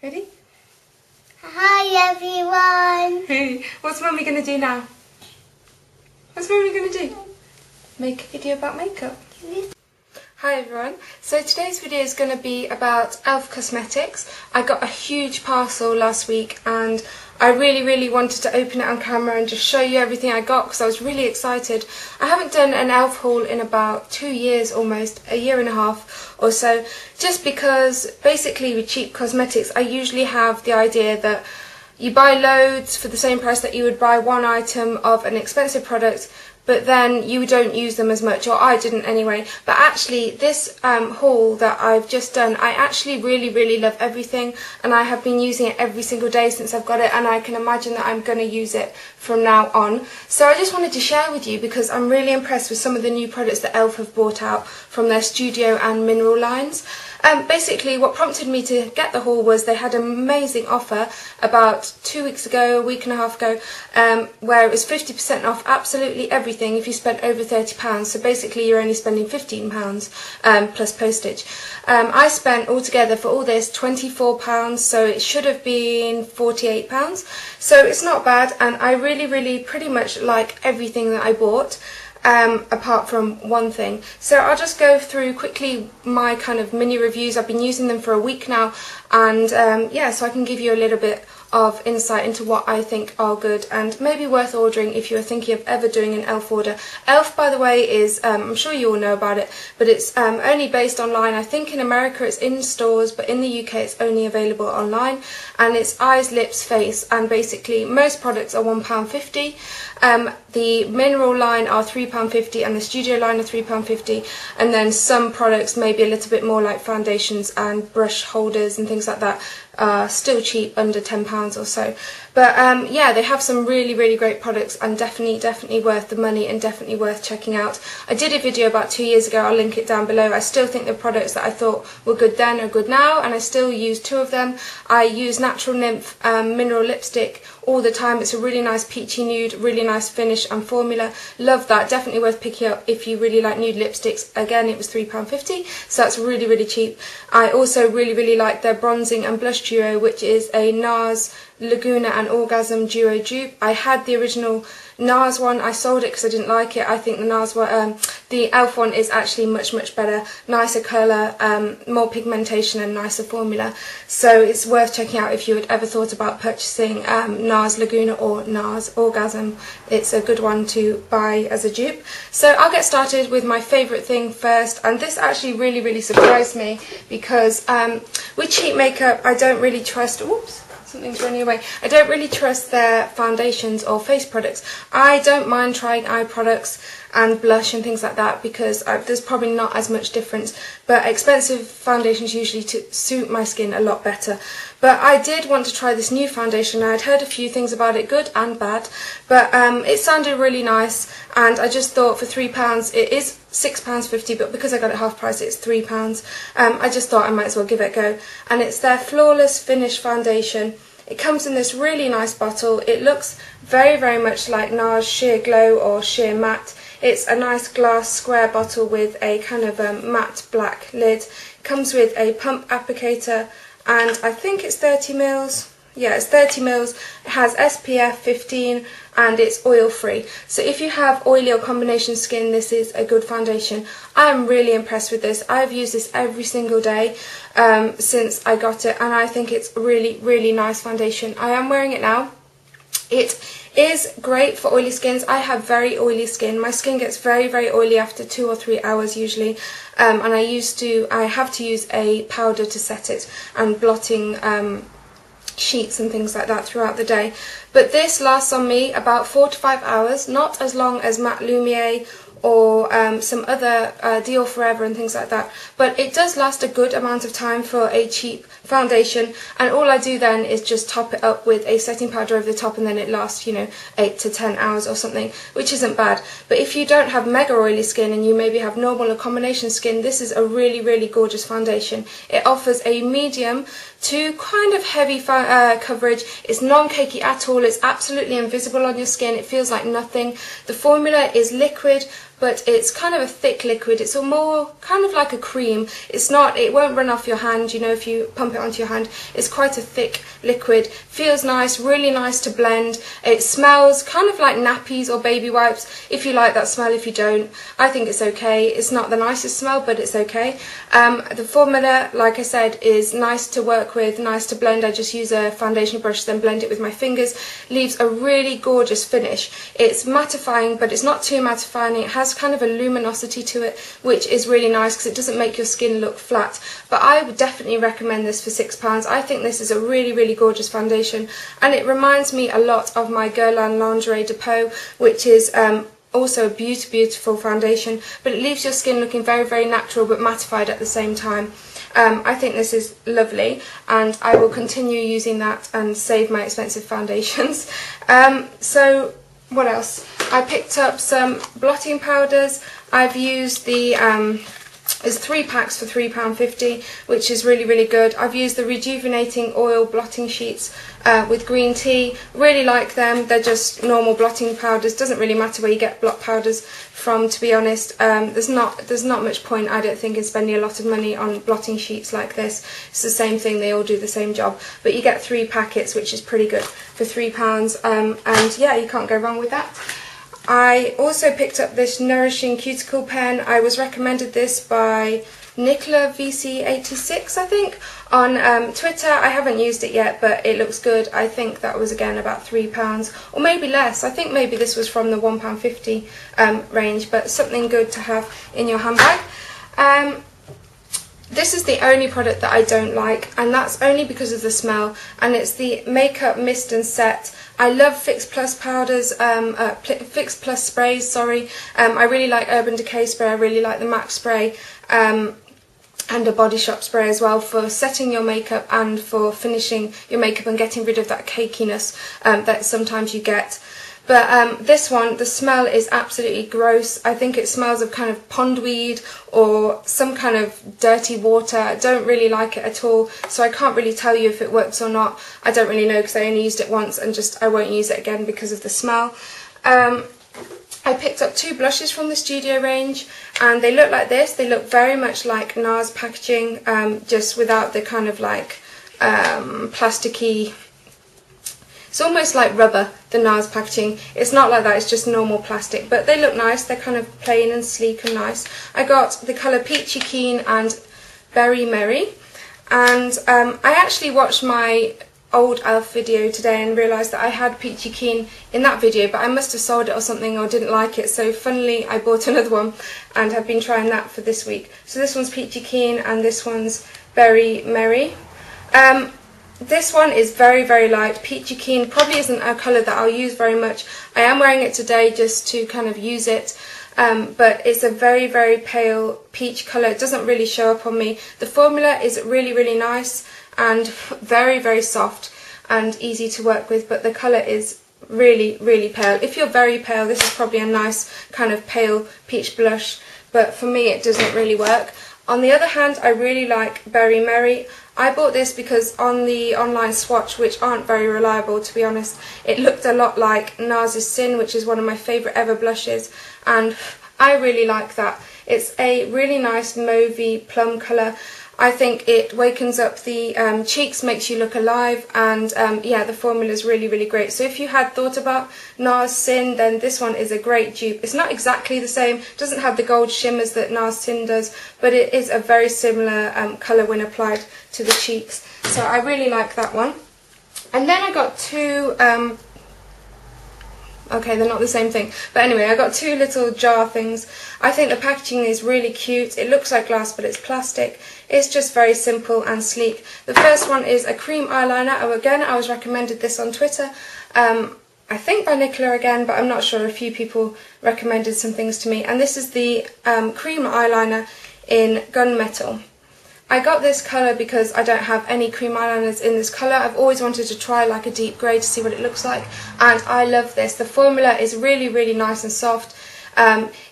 Ready? Hi everyone! Hey, what's Mummy going to do now? What's Mummy going to do? Make a video about makeup. Hi everyone, so today's video is going to be about e.l.f. cosmetics. I got a huge parcel last week and I really wanted to open it on camera and just show you everything I got because I was really excited. I haven't done an e.l.f. haul in about 2 years almost, a year and a half or so, just because basically with cheap cosmetics I usually have the idea that you buy loads for the same price that you would buy one item of an expensive product, but then you don't use them as much, or I didn't anyway. But actually this haul that I've just done, I actually really love everything, and I have been using it every single day since I've got it, and I can imagine that I'm going to use it from now on. So I just wanted to share with you because I'm really impressed with some of the new products that e.l.f. have brought out from their studio and mineral lines. Basically what prompted me to get the haul was they had an amazing offer about 2 weeks ago, a week and a half ago, where it was 50% off absolutely everything if you spent over £30. So basically you're only spending £15 plus postage. I spent altogether for all this £24, so it should have been £48. So it's not bad, and I really pretty much like everything that I bought. Apart from one thing. So I'll just go through quickly my kind of mini reviews. I've been using them for a week now, and yeah, so I can give you a little bit of insight into what I think are good and maybe worth ordering if you're thinking of ever doing an e.l.f. order. e.l.f. by the way is, I'm sure you all know about it, but it's only based online. I think in America it's in stores, but in the UK it's only available online, and it's eyes, lips, face, and basically most products are £1.50. The mineral line are £3.50 and the studio line are £3.50, and then some products maybe a little bit more like foundations and brush holders and things like that are still cheap, under £10 or so. But yeah, they have some really great products, and definitely worth the money and definitely worth checking out. I did a video about 2 years ago, I'll link it down below. I still think the products that I thought were good then are good now, and I still use 2 of them. I use Natural Nymph mineral lipstick all the time. It's a really nice peachy nude, really nice finish and formula. Love that, definitely worth picking up if you really like nude lipsticks. Again, it was £3.50, so that's really cheap. I also really like their bronzing and blush duo, which is a Nars Laguna and Orgasm duo dupe. I had the original Nars one, I sold it because I didn't like it. I think the Nars one, the e.l.f. one is actually much better, nicer colour, more pigmentation and nicer formula. So it's worth checking out if you had ever thought about purchasing Nars Laguna or Nars Orgasm. It's a good one to buy as a dupe. So I'll get started with my favourite thing first, and this actually really surprised me because with cheap makeup I don't really trust, oops, something's running away. I don't really trust their foundations or face products. I don't mind trying eye products and blush and things like that because there's probably not as much difference, but expensive foundations usually suit my skin a lot better. But I did want to try this new foundation. I'd heard a few things about it, good and bad, but it sounded really nice, and I just thought for £3, it is £6.50, but because I got it half price it's £3. I just thought I might as well give it a go, and it's their Flawless Finish foundation. It comes in this really nice bottle. It looks very much like Nars Sheer Glow or Sheer Matte. It's a nice glass square bottle with a kind of matte black lid. It comes with a pump applicator, and I think it's 30ml. Yeah, it's 30ml. It has SPF 15 and it's oil free. So if you have oily or combination skin, this is a good foundation. I'm really impressed with this. I've used this every single day since I got it, and I think it's really nice foundation. I am wearing it now. It is great for oily skins. I have very oily skin. My skin gets very oily after 2 or 3 hours usually, and I have to use a powder to set it and blotting sheets and things like that throughout the day. But this lasts on me about 4 to 5 hours, not as long as Matte Lumiere or some other Dior Forever and things like that, but it does last a good amount of time for a cheap foundation, and all I do then is just top it up with a setting powder over the top, and then it lasts, you know, 8 to 10 hours or something, which isn't bad. But if you don't have mega oily skin and you maybe have normal or combination skin, this is a really gorgeous foundation. It offers a medium to kind of heavy coverage. It's non-cakey at all. all. It's absolutely invisible on your skin. It feels like nothing. The formula is liquid, but it's kind of a thick liquid. It's more kind of like a cream. It's not, it won't run off your hand, you know, if you pump it onto your hand. It's quite a thick liquid. Feels nice, really nice to blend. It smells kind of like nappies or baby wipes, if you like that smell. If you don't, I think it's okay. It's not the nicest smell, but it's okay. The formula, like I said, is nice to work with, nice to blend. I just use a foundation brush, then blend it with my fingers. Leaves a really gorgeous finish. It's mattifying, but it's not too mattifying. It has kind of a luminosity to it, which is really nice because it doesn't make your skin look flat. But I would definitely recommend this for £6. I think this is a really, really gorgeous foundation, and it reminds me a lot of my Guerlain Lingerie Depot, which is also a beautiful foundation, but it leaves your skin looking very, very natural but mattified at the same time. I think this is lovely, and I will continue using that and save my expensive foundations. So what else? I picked up some blotting powders. I've used the there's 3 packs for £3.50, which is really, really good. I've used the rejuvenating oil blotting sheets with green tea. Really like them. They're just normal blotting powders. Doesn't really matter where you get blot powders from, to be honest. There's not much point, I don't think, in spending a lot of money on blotting sheets like this. It's the same thing. They all do the same job. But you get 3 packets, which is pretty good for £3. And yeah, you can't go wrong with that. I also picked up this Nourishing Cuticle Pen. I was recommended this by Nicola VC86, I think, on Twitter. I haven't used it yet, but it looks good. I think that was, again, about £3, or maybe less. I think maybe this was from the £1.50 range, but something good to have in your handbag. This is the only product that I don't like, and that's only because of the smell, and it's the Makeup Mist and Set. I love Fix Plus powders, Fix Plus sprays, sorry. I really like Urban Decay spray, I really like the MAC spray, and a Body Shop spray as well, for setting your makeup and for finishing your makeup and getting rid of that cakiness that sometimes you get. But this one, the smell is absolutely gross. I think it smells of kind of pondweed or some kind of dirty water. I don't really like it at all, so I can't really tell you if it works or not. I don't really know because I only used it once, and I won't use it again because of the smell. I picked up 2 blushes from the Studio range, and they look like this. They look very much like Nars packaging, just without the kind of like plasticky. It's almost like rubber, the Nars packaging. It's not like that, it's just normal plastic. But they look nice, they're kind of plain and sleek and nice. I got the colour PeachyKeen and Berry Merry. And I actually watched my old e.l.f. video today and realised that I had PeachyKeen in that video, but I must have sold it or something, or didn't like it. So funnily, I bought another one and have been trying that for this week. So this one's PeachyKeen and this one's Berry Merry. This one is very, very light. PeachyKeen probably isn't a colour that I'll use very much. I am wearing it today just to kind of use it, but it's a very, very pale peach colour. It doesn't really show up on me. The formula is really, really nice and very, very soft and easy to work with, but the colour is really, really pale. If you're very pale, this is probably a nice kind of pale peach blush, but for me it doesn't really work. On the other hand, I really like Berry Merry. I bought this because on the online swatch, which aren't very reliable to be honest, it looked a lot like Nars Sin, which is one of my favourite ever blushes, and I really like that. It's a really nice mauvey plum colour. I think it wakens up the cheeks, makes you look alive, and yeah, the formula is really, really great. So if you had thought about Nars Sin, then this one is a great dupe. It's not exactly the same, doesn't have the gold shimmers that Nars Sin does, but it is a very similar colour when applied to the cheeks. So I really like that one. And then I got 2... okay, they're not the same thing. But anyway, I got 2 little jar things. I think the packaging is really cute. It looks like glass, but it's plastic. It's just very simple and sleek. The first one is a cream eyeliner. Oh, again, I was recommended this on Twitter. I think by Nicola again, but I'm not sure. A few people recommended some things to me. And this is the cream eyeliner in Gunmetal. I got this colour because I don't have any cream eyeliners in this colour. I've always wanted to try like a deep grey to see what it looks like, and I love this. The formula is really, really nice and soft.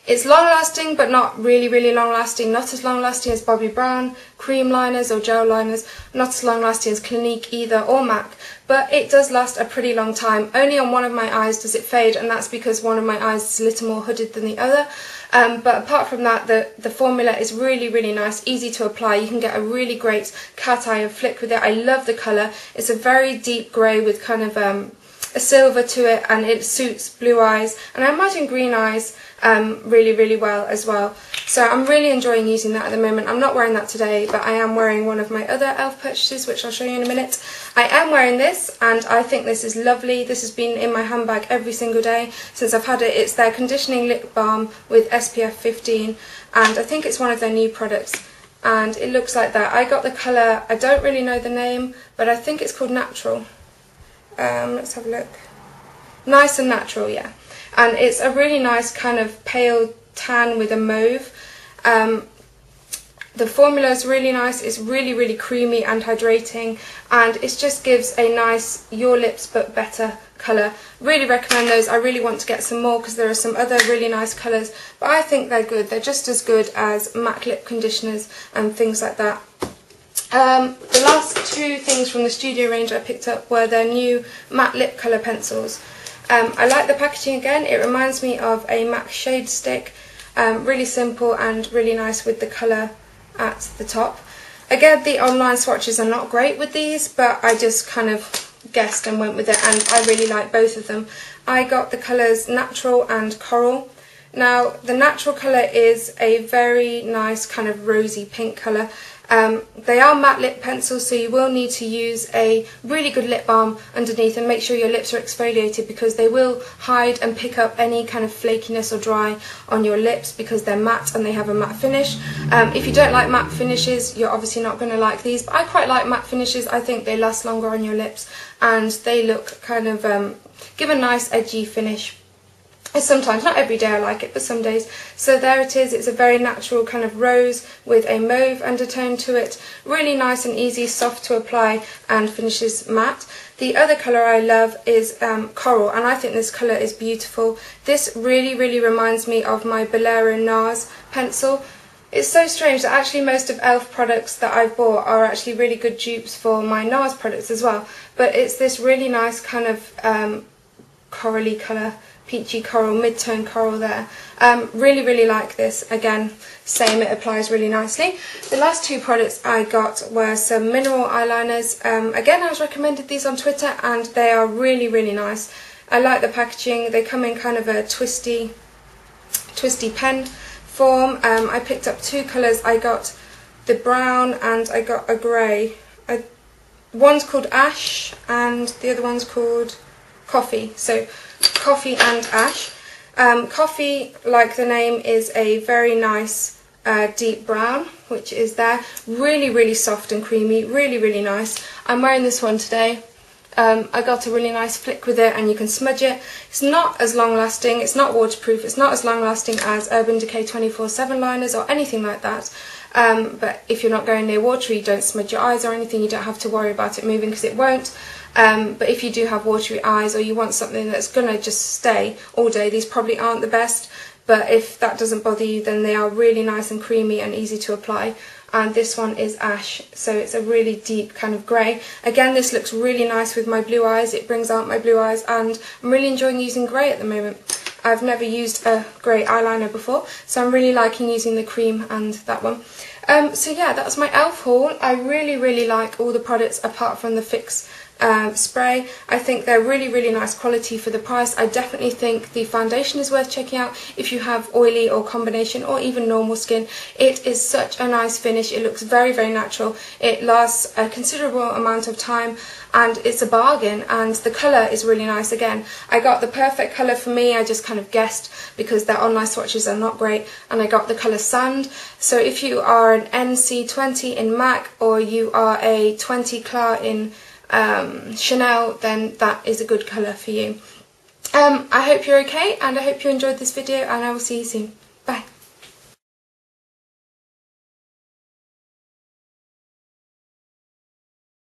It's long lasting but not really long lasting, not as long lasting as Bobbi Brown cream liners or gel liners, not as long lasting as Clinique either or MAC, but it does last a pretty long time. Only on one of my eyes does it fade, and that's because one of my eyes is a little more hooded than the other. But apart from that, the formula is really nice, easy to apply. You can get a really great cat eye and flick with it. I love the colour. It's a very deep grey with kind of a silver to it, and it suits blue eyes, and I imagine green eyes really well as well. So I'm really enjoying using that at the moment. I'm not wearing that today, but I am wearing one of my other e.l.f. purchases, which I'll show you in a minute. I am wearing this, and I think this is lovely. This has been in my handbag every single day since I've had it. It's their conditioning lip balm with SPF 15, and I think it's one of their new products, and it looks like that. I got the colour, I don't really know the name, but I think it's called Natural. Let's have a look. Nice and Natural, yeah. And it's a really nice kind of pale tan with a mauve. The formula is really nice. It's really creamy and hydrating, and it just gives a nice your lips but better colour. Really recommend those. I really want to get some more because there are some other really nice colours, but I think they're good. They're just as good as MAC lip conditioners and things like that. The last two things from the Studio range I picked up were their new matte lip colour pencils. I like the packaging again. It reminds me of a MAC shade stick. Really simple and really nice with the colour at the top. Again, the online swatches are not great with these, but I just kind of guessed and went with it, and I really like both of them. I got the colours Natural and Coral. Now, the Natural colour is a very nice kind of rosy pink colour. They are matte lip pencils, so you will need to use a really good lip balm underneath and make sure your lips are exfoliated, because they will hide and pick up any kind of flakiness or dry on your lips because they're matte and they have a matte finish. If you don't like matte finishes, you're obviously not going to like these, but I quite like matte finishes. I think they last longer on your lips and they look kind of, give a nice edgy finish. Sometimes, not every day I like it, but some days. So there it is. It's a very natural kind of rose with a mauve undertone to it. Really nice and easy, soft to apply, and finishes matte. The other colour I love is Coral, and I think this colour is beautiful. This really reminds me of my Bolero Nars pencil. It's so strange that actually most of e.l.f. products that I've bought are actually really good dupes for my Nars products as well. But it's this really nice kind of corally colour. Peachy coral, mid-tone coral there. Really like this. Again, same, it applies really nicely. The last two products I got were some mineral eyeliners. Again, I was recommended these on Twitter, and they are really nice. I like the packaging. They come in kind of a twisty pen form. I picked up two colours. I got the brown and I got a grey. One's called Ash and the other one's called Coffee. So Coffee and Ash. Coffee, like the name, is a very nice deep brown, which is there. Really soft and creamy, really nice. I'm wearing this one today. I got a really nice flick with it, and you can smudge it. It's not as long lasting, it's not waterproof, it's not as long lasting as Urban Decay 24/7 liners or anything like that. But if you're not going near water, you don't smudge your eyes or anything, you don't have to worry about it moving because it won't. But if you do have watery eyes, or you want something that's going to just stay all day, these probably aren't the best. But if that doesn't bother you, then they are really nice and creamy and easy to apply. And this one is Ash, so it's a really deep kind of grey. Again, this looks really nice with my blue eyes. It brings out my blue eyes, and I'm really enjoying using grey at the moment. I've never used a grey eyeliner before, so I'm really liking using the cream and that one. So yeah, that's my e.l.f. haul. I really like all the products apart from the Fix spray. I think they're really nice quality for the price. I definitely think the foundation is worth checking out if you have oily or combination or even normal skin. It is such a nice finish. It looks very natural. It lasts a considerable amount of time, and it's a bargain, and the colour is really nice. Again, I got the perfect colour for me. I just kind of guessed because their online swatches are not great, and I got the colour Sand. So if you are an NC20 in MAC, or you are a 20 Clar in Chanel, then that is a good colour for you. I hope you're okay, and I hope you enjoyed this video, and I will see you soon.